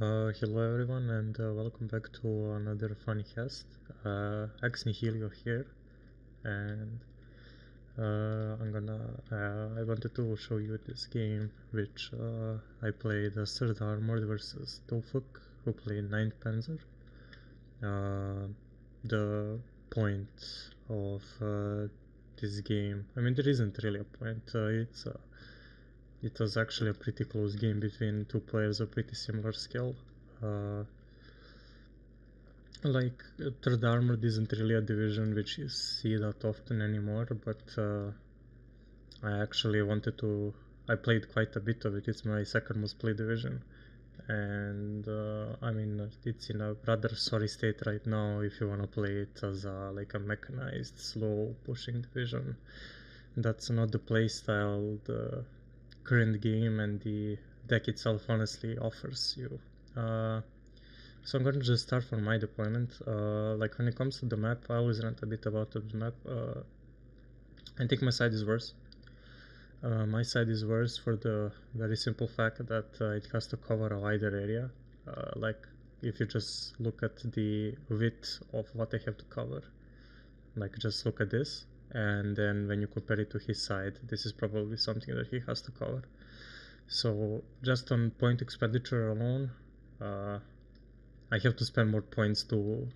Hello everyone, and welcome back to another funny cast. Axni Helio here, and I wanted to show you this game which I played as Third Armored versus Tofuk, who played 9th Panzer. The point of this game, I mean, there isn't really a point. It was actually a pretty close game between two players of pretty similar skill. Third Armored isn't really a division which you see that often anymore, but I actually I played quite a bit of it. It's my second most played division, and I mean, it's in a rather sorry state right now if you want to play it as a mechanized, slow pushing division. That's not the playstyle the current game and the deck itself honestly offers you. So I'm going to just start from my deployment. When it comes to the map, I always rant a bit about the map. I think my side is worse. My side is worse for the very simple fact that it has to cover a wider area. If you just look at the width of what I have to cover, just look at this, and then when you compare it to his side, this is probably something that he has to cover. So just on point expenditure alone, I have to spend more points to,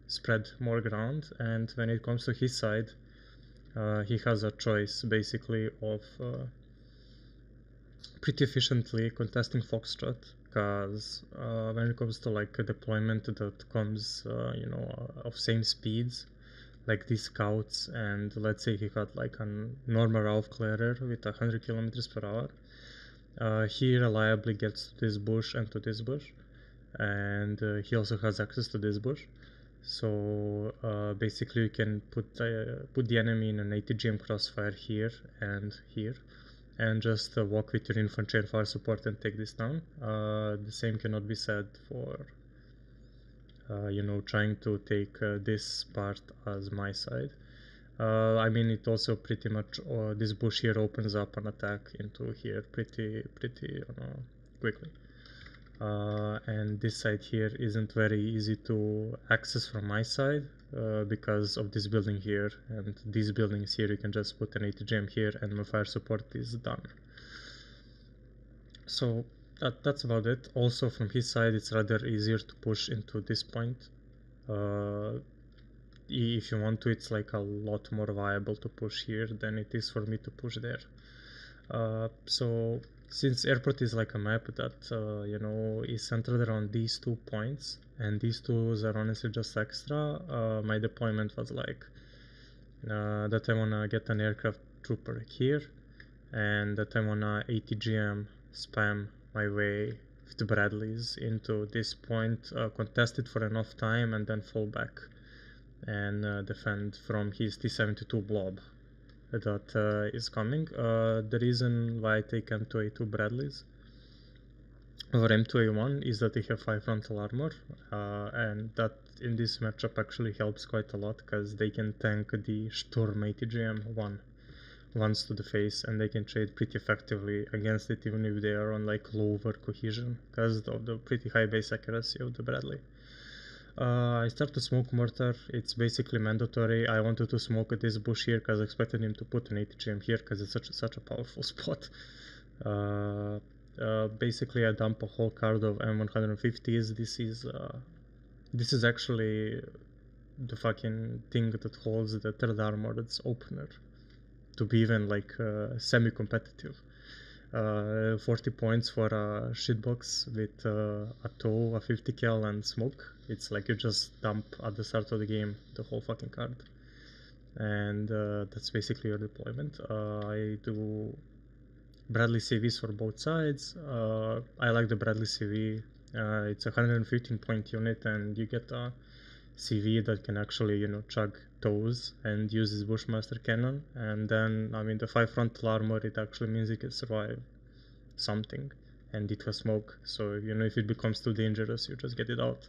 spread more ground. And when it comes to his side, he has a choice basically of pretty efficiently contesting Foxtrot, because when it comes to a deployment that comes, of same speeds, like these scouts, and let's say he had a normal Raufklärer with 100 kilometers per hour, he reliably gets to this bush and to this bush, and he also has access to this bush. So basically you can put the enemy in an ATGM crossfire here, and just walk with your infantry and fire support and take this down. The same cannot be said for trying to take this part as my side. I mean, it also pretty much this bush here opens up an attack into here pretty quickly. And this side here isn't very easy to access from my side because of this building here, and these buildings here you can just put an ATGM here and my fire support is done. So that's about it. Also from his side it's rather easier to push into this point. If you want to, it's a lot more viable to push here than it is for me to push there. So since airport is a map that is centered around these 2 points, and these two are honestly just extra, my deployment was that I wanna get an aircraft trooper here, and that I wanna ATGM spam my way with Bradleys into this point, contest it for enough time, and then fall back and defend from his T-72 blob that is coming. The reason why I take M2A2 Bradleys over M2A1 is that they have 5 frontal armor, and that in this matchup actually helps quite a lot, because they can tank the Sturm ATGM once to the face, and they can trade pretty effectively against it even if they are on lower cohesion because of the pretty high base accuracy of the Bradley. I start to smoke mortar. It's basically mandatory. I wanted to smoke this bush here because I expected him to put an ATGM here because it's such a powerful spot. Basically I dump a whole card of M150s. This is actually the fucking thing that holds the Third Armored's opener to be even semi-competitive. 40 points for a shitbox with a tow, a 50 cal and smoke. It's you just dump at the start of the game the whole fucking card, and that's basically your deployment. I do Bradley CVs for both sides. I like the Bradley CV. It's a 115 point unit, and you get a CV that can actually chug toes and use his Bushmaster cannon, and then I mean the 5 frontal armor, it actually means he can survive something, and it has smoke, so if it becomes too dangerous you just get it out.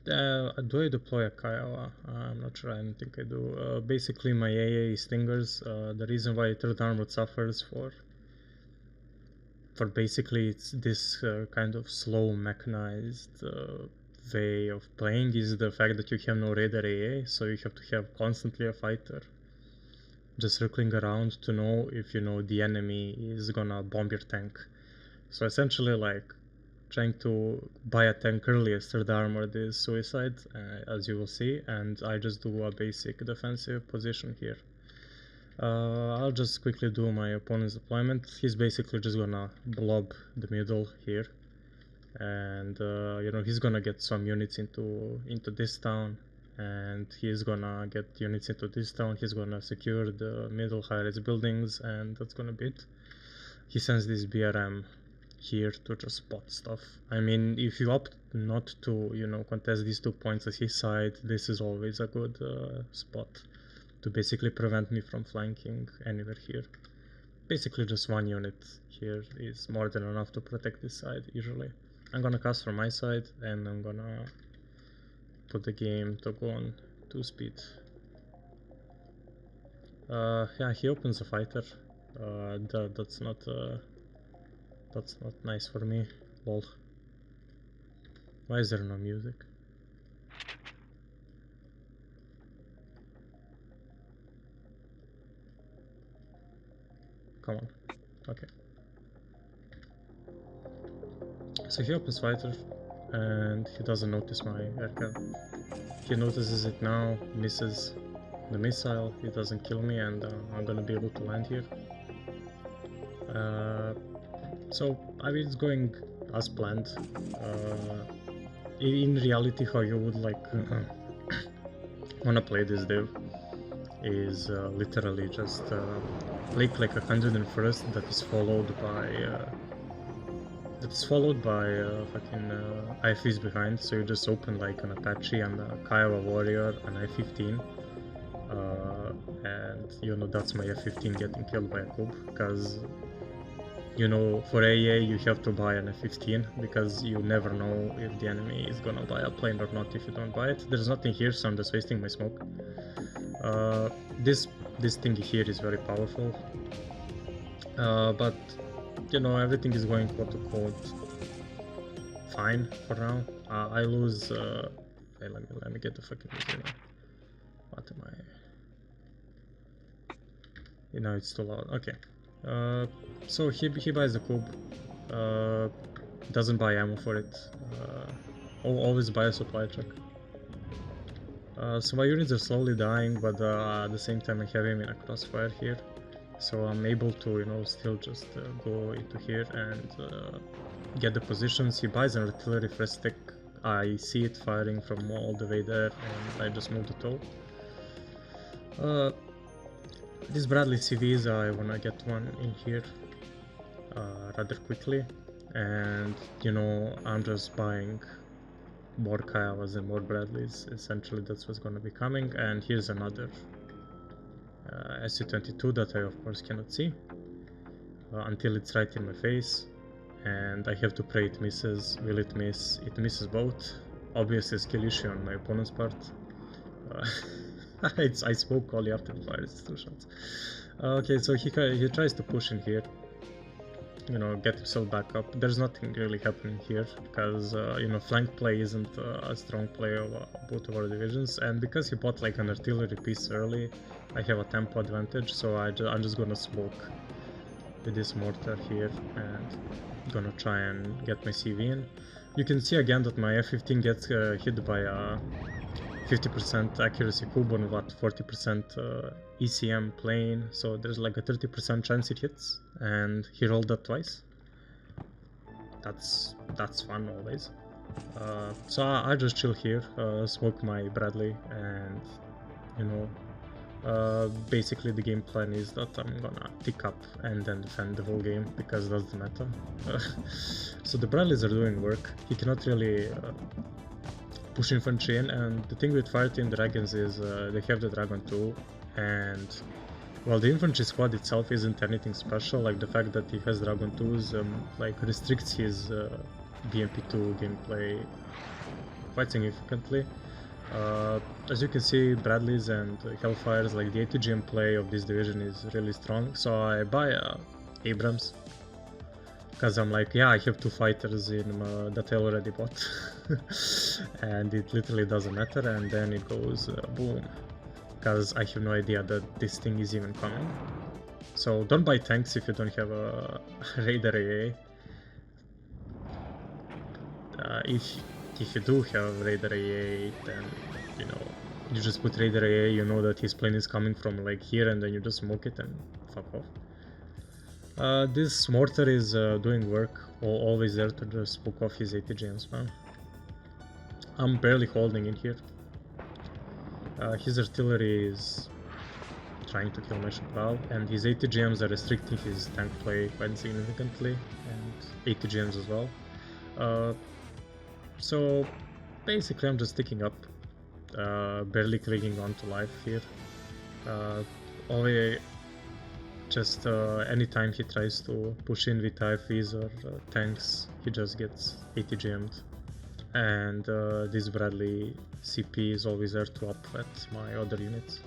Do I deploy a Kiowa? I'm not sure. I don't think I do. Basically my AA is Stingers. The reason why Third Armored suffers for for basically it's this kind of slow mechanized way of playing is the fact that you have no radar AA, so you have to have constantly a fighter just circling around to know if the enemy is gonna bomb your tank. So essentially, like, trying to buy a tank earliest third armored is suicide, as you will see, and I just do a basic defensive position here. I'll just quickly do my opponent's deployment. He's basically just gonna blob the middle here, and he's gonna get some units into this town, and he's gonna get units into this town. He's gonna secure the middle high-rise buildings, and that's gonna be it. He sends this BRM here to just spot stuff. I mean, if you opt not to contest these 2 points at his side, this is always a good spot to basically prevent me from flanking anywhere here. Basically just 1 unit here is more than enough to protect this side usually. I'm gonna cast from my side, and I'm gonna put the game to go on 2 speed. Yeah, he opens a fighter. That's not nice for me. Lol. Why is there no music? Come on. Okay. So he opens fighter, and he doesn't notice my aircraft. He notices it now, misses the missile, he doesn't kill me, and I'm gonna be able to land here. So I mean, it's going as planned. In reality, how you would like wanna play this div is literally just click like 101st that is followed by fucking IFVs behind. So you just open like an Apache and a Kiowa Warrior, an I-15, and that's my F-15 getting killed by a Cub, because for AA you have to buy an F-15 because you never know if the enemy is gonna buy a plane or not if you don't buy it. There's nothing here, so I'm just wasting my smoke. This thing here is very powerful, but everything is going quote-unquote fine for now. I lose hey, let me get the fucking music. What am I? It's too loud. Okay. So he buys the Cube, doesn't buy ammo for it, always buy a supply truck. So my units are slowly dying, but at the same time I have him in a crossfire here, so I'm able to still just go into here and get the positions. He buys an artillery first stick, I see it firing from all the way there, and I just move the tow. These Bradley CVs, I wanna get one in here rather quickly, and I'm just buying more Kiowas and more Bradleys. Essentially that's what's gonna be coming. And here's another SU-22 that I of course cannot see until it's right in my face, and I have to pray it misses. Will it miss? It misses both. Obviously a skill issue on my opponent's part. I spoke only after the fire, it's 2 shots. Okay, so he tries to push in here, get himself back up. There's nothing really happening here because flank play isn't a strong play of both of our divisions, and because he bought like an artillery piece early, I have a tempo advantage. So I'm just gonna smoke with this mortar here and gonna try and get my CV in. You can see again that my F-15 gets hit by a 50% accuracy Cube on what, 40% ECM plane, so there's like a 30% chance it hits, and he rolled that twice. That's fun always. So I just chill here, smoke my Bradley, and basically the game plan is that I'm gonna pick up and then defend the whole game because that's the meta. So the Bradleys are doing work. He cannot really push infantry in, and the thing with Fireteam Dragons is they have the Dragon 2, and while the infantry squad itself isn't anything special, like the fact that he has Dragon 2s like restricts his BMP2 gameplay quite significantly. As you can see, Bradleys and Hellfires, like the ATGM play of this division is really strong, so I buy Abrams. Because I'm like, yeah, I have 2 fighters in that I already bought. And it literally doesn't matter, and then it goes boom. Because I have no idea that this thing is even coming. So don't buy tanks if you don't have a Raider AA. If you do have Raider AA, then, you know, you just put Raider AA, you know that his plane is coming from like here, and then you just smoke it and fuck off. This mortar is doing work, always there to just spook off his ATGMs, man. I'm barely holding in here. His artillery is trying to kill my Chaparral, and his ATGMs are restricting his tank play quite significantly, and ATGMs as well. So basically I'm just sticking up, barely clinging on to life here. Only just anytime he tries to push in with IFVs or tanks, he just gets ATGM'd. And this Bradley CP is always there to upwet my other units.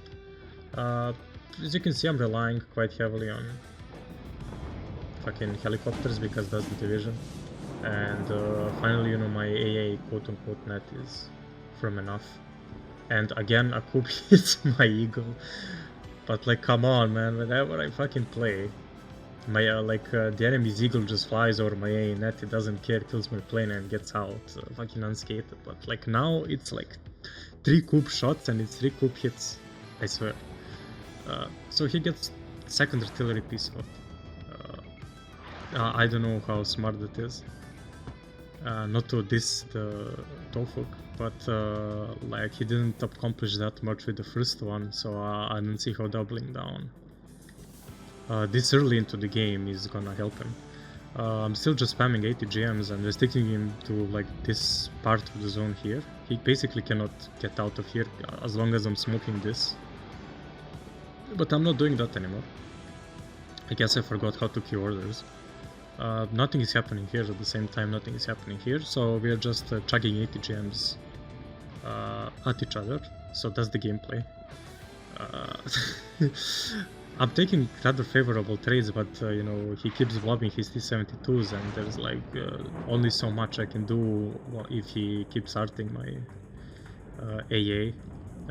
As you can see, I'm relying quite heavily on fucking helicopters because that's the division. And finally, you know, my AA quote-unquote net is firm enough. And again, a coup hits my Eagle. But like, come on, man, whenever I fucking play, my the enemy's Eagle just flies over my AA net, it doesn't care, kills my plane and gets out, fucking unscathed. But like now, it's like 3 coup shots and it's 3 coup hits, I swear. So he gets second artillery piece of I don't know how smart that is. Not to diss the Tofuk, but like he didn't accomplish that much with the first one, so I don't see how doubling down this early into the game is gonna help him. I'm still just spamming 80 GMs and restricting him to like this part of the zone here. He basically cannot get out of here as long as I'm smoking this. But I'm not doing that anymore. I guess I forgot how to queue orders. Nothing is happening here at the same time, nothing is happening here, so we are just chugging 80 GMs at each other, so that's the gameplay. I'm taking rather favorable trades, but you know, he keeps blobbing his T-72s and there's like only so much I can do if he keeps arting my AA.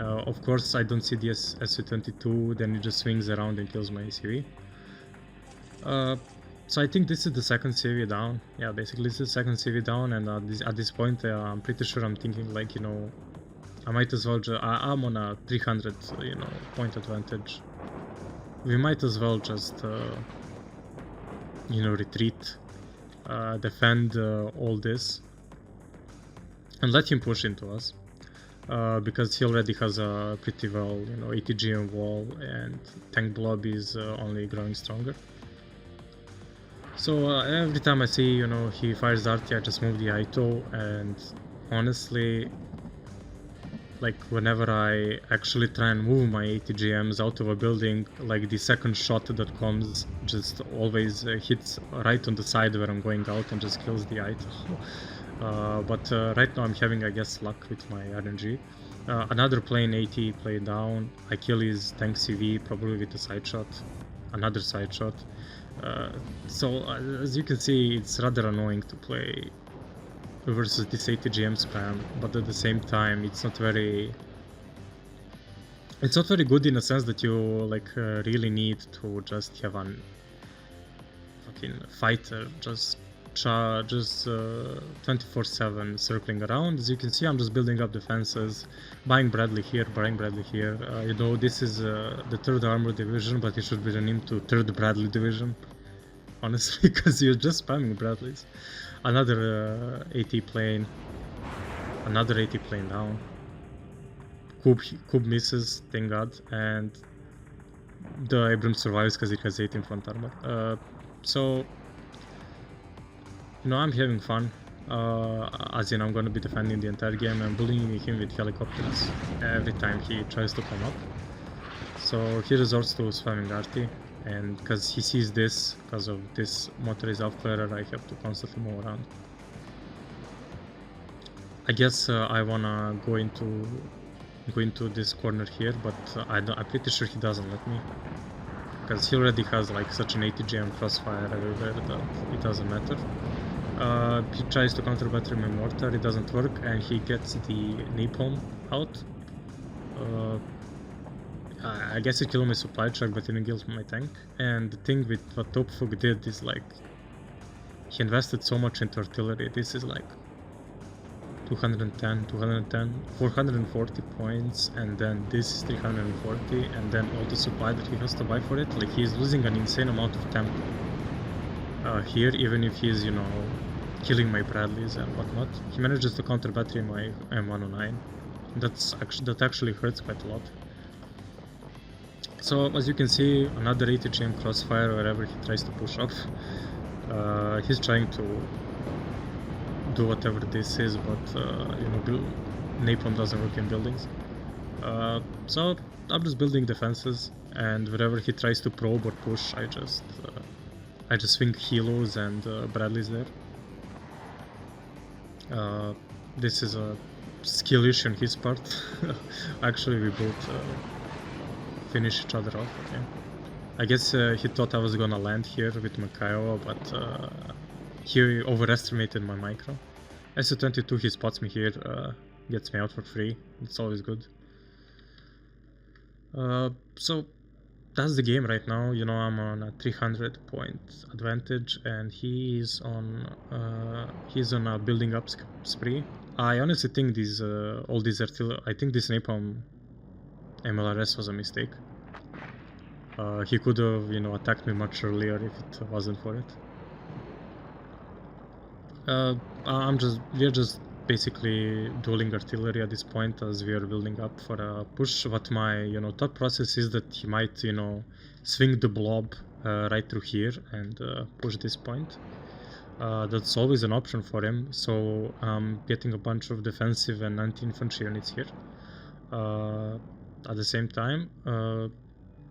Of course I don't see the SU-22, then he just swings around and kills my ACV. So I think this is the second CV down. Yeah, basically this is the second CV down, and at this point I'm pretty sure I'm thinking like, you know, I might as well I'm on a 300, you know, point advantage. We might as well just, you know, retreat, defend all this, and let him push into us. Because he already has a pretty well, you know, ATGM wall, and tank blob is only growing stronger. So every time I see, you know, he fires RT, I just move the ITO, and honestly, like whenever I actually try and move my ATGMs out of a building, like the second shot that comes just always hits right on the side where I'm going out and just kills the ITO. But right now I'm having, I guess, luck with my RNG. Another plane AT play down, I kill his tank CV probably with a side shot, another side shot. So as you can see, it's rather annoying to play versus this ATGM spam, but at the same time it's not very good in a sense that you like really need to just have an fucking fighter just 24/7 circling around. As you can see, I'm just building up defenses, buying Bradley here, you know, this is the 3rd armor division, but it should be renamed to 3rd Bradley division, honestly, because you're just spamming Bradleys. Another AT plane, another AT plane down. Coup misses, thank god, and the Abrams survives because it has 8 in front armor. So, you know, I'm having fun, as in I'm gonna be defending the entire game and bullying him with helicopters every time he tries to come up. So he resorts to spamming RT, and because he sees this, because of this motorized off-clearer, I have to constantly move around. I guess I wanna go into this corner here, but I'm pretty sure he doesn't let me. because he already has like such an 80 GM crossfire everywhere that it doesn't matter. He tries to counter battery my mortar, it doesn't work, and he gets the napalm out. I guess he killed my supply truck, but didn't kill my tank. And the thing with what Tofuk did is like, he invested so much into artillery. This is like 210, 440 points, and then this is 340, and then all the supply that he has to buy for it. Like, he's losing an insane amount of tempo here, even if he's, you know, killing my Bradleys and whatnot. He manages to counter battery my M109. That actually hurts quite a lot. So as you can see, another 80 GM crossfire wherever he tries to push up. He's trying to do whatever this is, but you know, napalm doesn't work in buildings. So I'm just building defenses, and wherever he tries to probe or push, I just swing helos and Bradleys there. This is a skill issue on his part. Actually, we both finish each other off. Okay. I guess he thought I was gonna land here with my Kiowa, but he overestimated my micro. SU-22, he spots me here, gets me out for free. It's always good. So that's the game right now. You know, I'm on a 300 point advantage, and he's on a building up spree. I honestly think these all these artillery. I think this napalm MLRS was a mistake. He could have, you know, attacked me much earlier if it wasn't for it. We're just basically dueling artillery at this point as we are building up for a push. What my, you know, thought process is that he might, you know, swing the blob right through here and push this point. That's always an option for him. So I'm getting a bunch of defensive and anti-infantry units here. At the same time,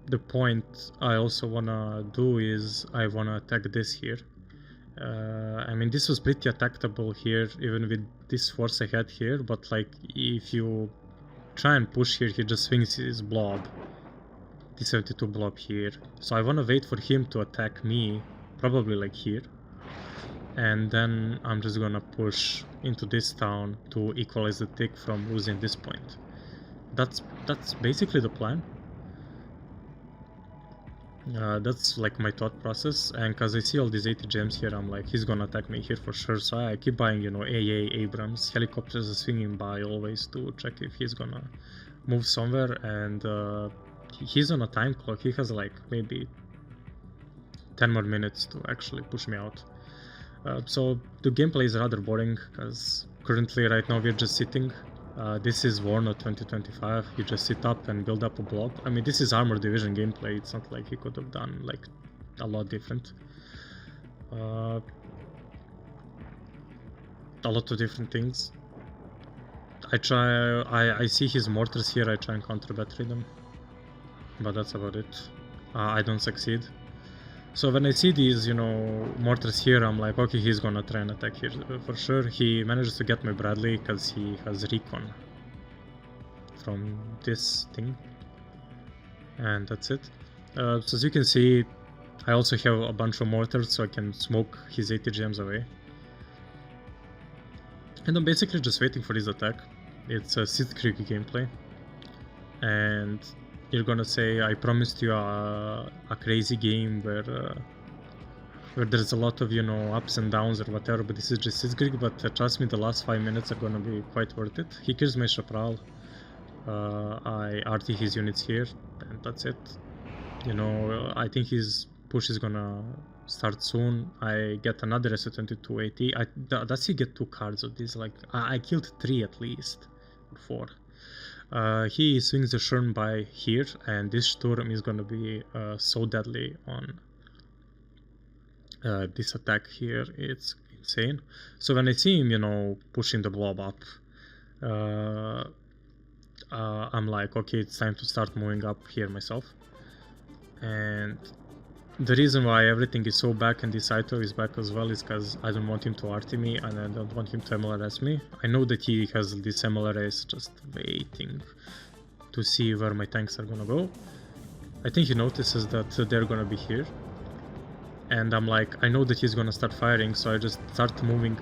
the point I also wanna do is I wanna attack this here. I mean, this was pretty attackable here, even with this force I had here, but like, if you try and push here, he just swings his blob, T-72 blob here. So I wanna wait for him to attack me, probably like here, and then I'm just gonna push into this town to equalize the tick from losing this point. That's basically the plan. That's like my thought process, and because I see all these 80 gems here, I'm like, he's gonna attack me here for sure. So I keep buying, you know, AA Abrams, helicopters are swinging by always to check if he's gonna move somewhere, and he's on a time clock. He has like maybe 10 more minutes to actually push me out. So the gameplay is rather boring, because currently right now we're just sitting. This is Warno 2025, you just sit up and build up a blob. I mean, this is Armored Division gameplay, it's not like he could have done like a lot different. A lot of different things. I see his mortars here, I try and counter battery them, but that's about it. I don't succeed. So when I see these, you know, mortars here, I'm like, okay, he's gonna try and attack here for sure. He manages to get my Bradley because he has recon from this thing, and that's it. So as you can see, I also have a bunch of mortars, so I can smoke his 80 gems away. And I'm basically just waiting for his attack. It's a Sith Creek gameplay, and you're gonna say, I promised you a crazy game where there's a lot of, you know, ups and downs or whatever, but this is just Sith Creek. But trust me, the last 5 minutes are gonna be quite worth it. He kills my Chaparral. I RT his units here, and that's it. You know, I think his push is gonna start soon. I get another SU-22 AT. Does he get 2 cards of this? Like, I killed 3 at least, or 4. He swings the Sherm by here, and this Sturm is gonna be so deadly on this attack here. It's insane. So when I see him, you know, pushing the blob up, I'm like, okay, it's time to start moving up here myself. And the reason why everything is so back and this Saito is back as well is because I don't want him to RT me, and I don't want him to MLRS me. I know that he has this MLRS just waiting to see where my tanks are gonna go. I think he notices that they're gonna be here. And I'm like, I know that he's gonna start firing, so I just start moving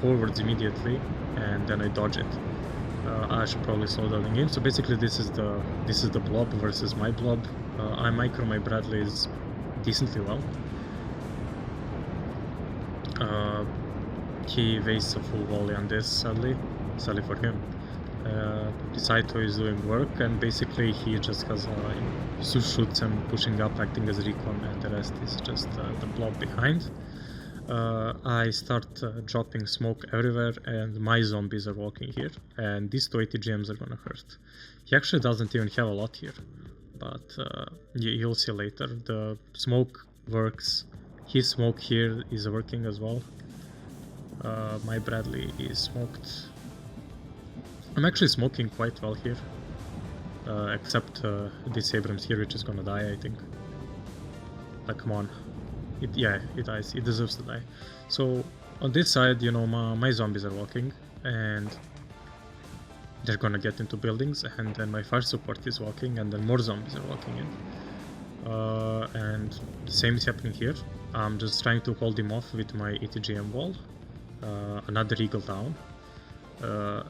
forwards immediately, and then I dodge it. I should probably slow down the game. So basically, this is the blob versus my blob. I micro my Bradleys decently well. He wastes a full volley on this, sadly for him. Saito is doing work, and basically he just has shoots and pushing up, acting as recon, and the rest is just the blob behind. I start dropping smoke everywhere, and my zombies are walking here, and these two ATGMs are gonna hurt. He actually doesn't even have a lot here, but you'll see later. The smoke works. His smoke here is working as well. My Bradley is smoked. I'm actually smoking quite well here, except this Abrams here, which is gonna die, I think. Like, come on. Yeah, it dies. It deserves to die. So, on this side, you know, my zombies are walking, and they're gonna get into buildings, and then my fire support is walking, and then more zombies are walking in. And the same is happening here. I'm just trying to hold him off with my ATGM wall. Another Eagle down. I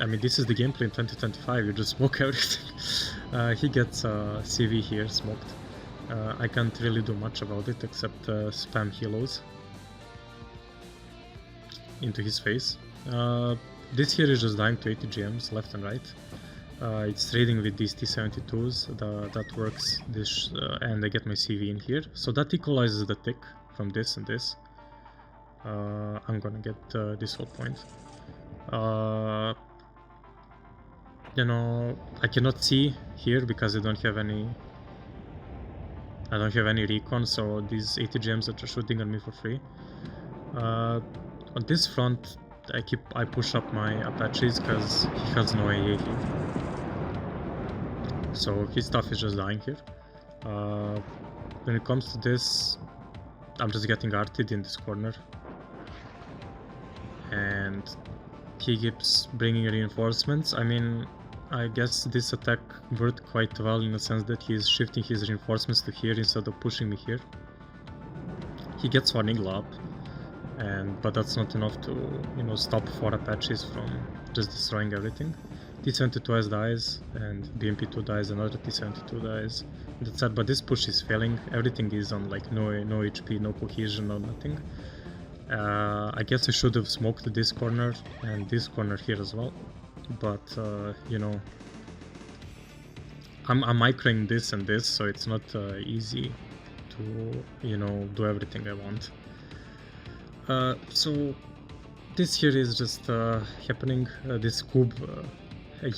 mean, this is the gameplay in 2025, you just smoke everything. He gets CV here, smoked. I can't really do much about it except spam helos into his face. This here is just dying to ATGMs left and right. It's trading with these T-72s, that works, this, and I get my CV in here. So that equalizes the tick from this and this. I'm gonna get this whole point. You know, I cannot see here because I don't have any recon, so these ATGMs are just shooting at me for free. On this front, I push up my Apaches because he has no AA here. So his stuff is just dying here. When it comes to this, I'm just getting arted in this corner. And he keeps bringing reinforcements. I mean, I guess this attack worked quite well in the sense that he's shifting his reinforcements to here instead of pushing me here. He gets one Eagle up, but that's not enough to, you know, stop 4 Apaches from just destroying everything. T-72S dies, and BMP-2 dies, another T-72 dies. That's sad, but this push is failing. Everything is on like no HP, no cohesion, no nothing. I guess I should have smoked this corner and this corner here as well, but you know, I'm microing this and this, so it's not easy to, you know, do everything I want. So this here is just happening. This cube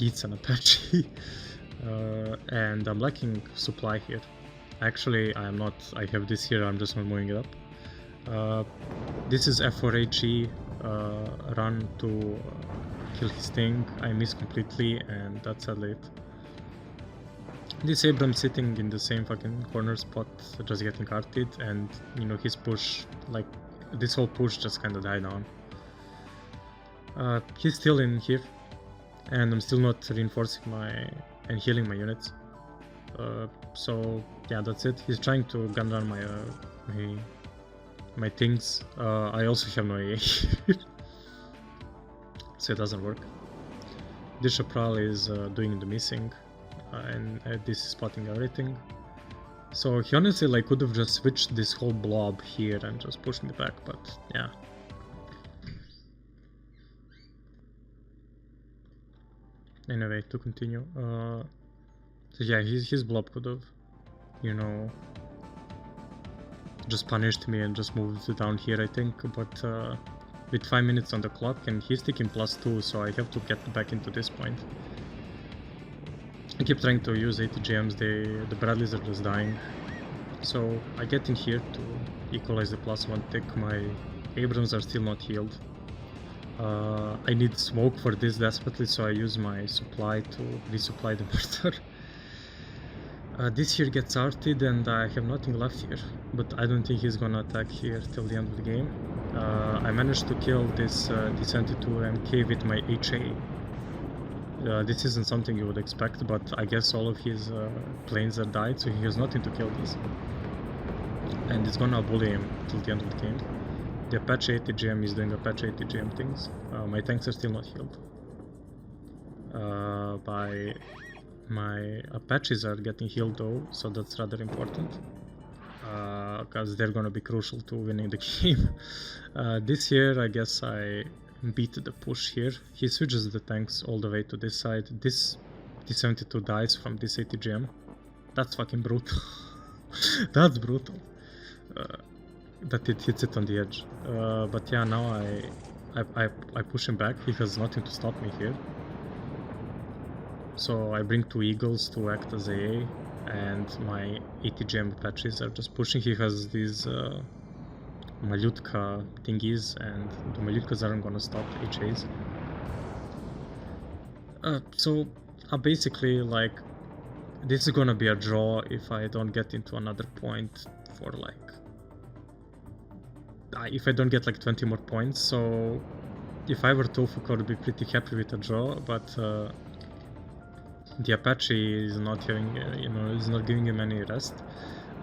eats an Apache, and I'm lacking supply here. Actually, I am not. I have this here. I'm just not moving it up. This is F4HE run to kill his thing. I miss completely, and that's at late. This Abrams sitting in the same fucking corner spot, just getting arted, and you know, his push, like this whole push just kinda died down. He's still in here, and I'm still not reinforcing and healing my units. So yeah, that's it. He's trying to gun down my things. I also have no AA, so it doesn't work. This Chaparral is doing the missing, and this is spotting everything. So he honestly like could have just switched this whole blob here and just pushed me back, but yeah. Anyway, to continue, so yeah, his blob could have, you know, just punished me and just moved down here, I think, but with 5 minutes on the clock, and he's taking +2, so I have to get back into this point. I keep trying to use ATGMs, the Bradleys are just dying, so I get in here to equalize the +1 tick. My Abrams are still not healed. I need smoke for this desperately, so I use my supply to resupply the mortar. This here gets arted, and I have nothing left here, but I don't think he's gonna attack here till the end of the game. I managed to kill this T-72 MK with my HA. This isn't something you would expect, but I guess all of his planes are died, so he has nothing to kill this. And it's gonna bully him till the end of the game. The Apache ATGM is doing Apache ATGM things. My tanks are still not healed. My Apaches are getting healed though, so that's rather important. Because they're gonna be crucial to winning the game. This year, I guess I beat the push here. He switches the tanks all the way to this side. This T-72 dies from this ATGM. That's fucking brutal. That's brutal. That it hits it on the edge. But yeah, now I push him back. He has nothing to stop me here. So I bring 2 Eagles to act as AA, and my ATGM Apaches are just pushing. He has these Malyutka thingies, and the Malyutkas aren't gonna stop HAs. So basically, like, this is gonna be a draw if I don't get into another point for like... if I don't get like 20 more points. So if I were Tofuk, I would be pretty happy with a draw, but the Apache is not having, is not giving him any rest.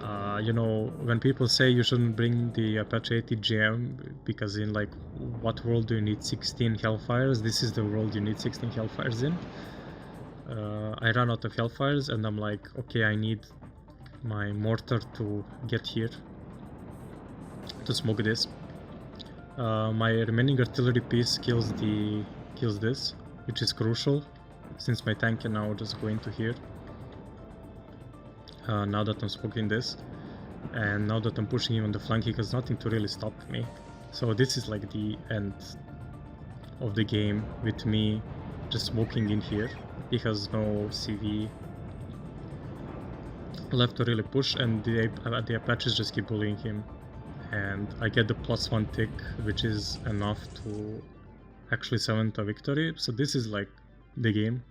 When people say you shouldn't bring the Apache ATGM because in like what world do you need 16 Hellfires? This is the world you need 16 Hellfires in. I ran out of Hellfires and I'm like, okay, I need my mortar to get here to smoke this. My remaining artillery piece kills this, which is crucial since my tank can now just go into here. Now that I'm smoking this, and now that I'm pushing him on the flank, he has nothing to really stop me. So this is like the end of the game with me just smoking in here. He has no CV left to really push, and the Apaches just keep bullying him. And I get the +1 tick, which is enough to actually cement a victory. So this is like the game.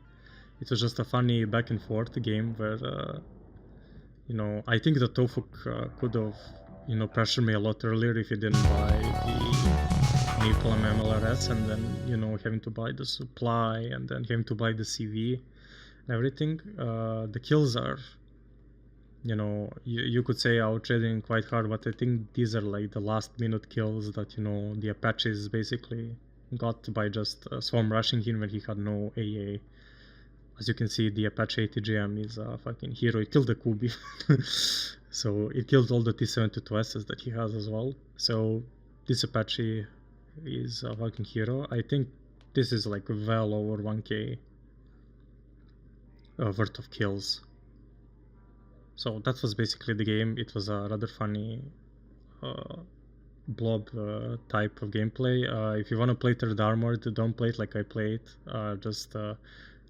It was just a funny back and forth game where I think that Tofuk could have pressured me a lot earlier if he didn't buy the Napalm MLRS, and then having to buy the supply, and then having to buy the CV and everything. The kills are, you could say I was trading quite hard, but I think these are like the last minute kills that the Apaches basically got by just swarm rushing him when he had no AA. As you can see, the Apache ATGM is a fucking hero. It killed the Kubi. So it killed all the T-72Ss that he has as well. So this Apache is a fucking hero. I think this is like well over 1k worth of kills. So that was basically the game. It was a rather funny blob type of gameplay. If you want to play Third Armored, don't play it like I played. Just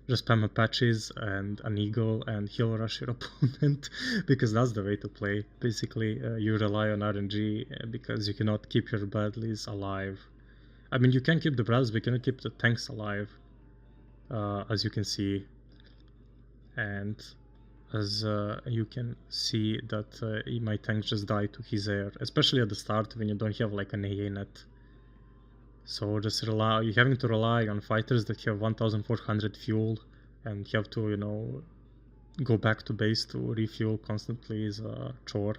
spam Apaches and an Eagle and he'll rush your opponent, because that's the way to play. Basically, you rely on RNG because you cannot keep your Bradleys alive. I mean, you can keep the Bradleys, but you cannot keep the tanks alive, as you can see. And as you can see that my tanks just die to his air, especially at the start when you don't have like an AA net. So just you're having to rely on fighters that have 1400 fuel, and you have to, go back to base to refuel constantly is a chore.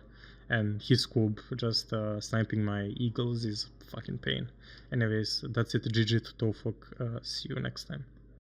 And his Coob just sniping my Eagles is fucking pain. Anyways, that's it. GG to Tofuk. See you next time.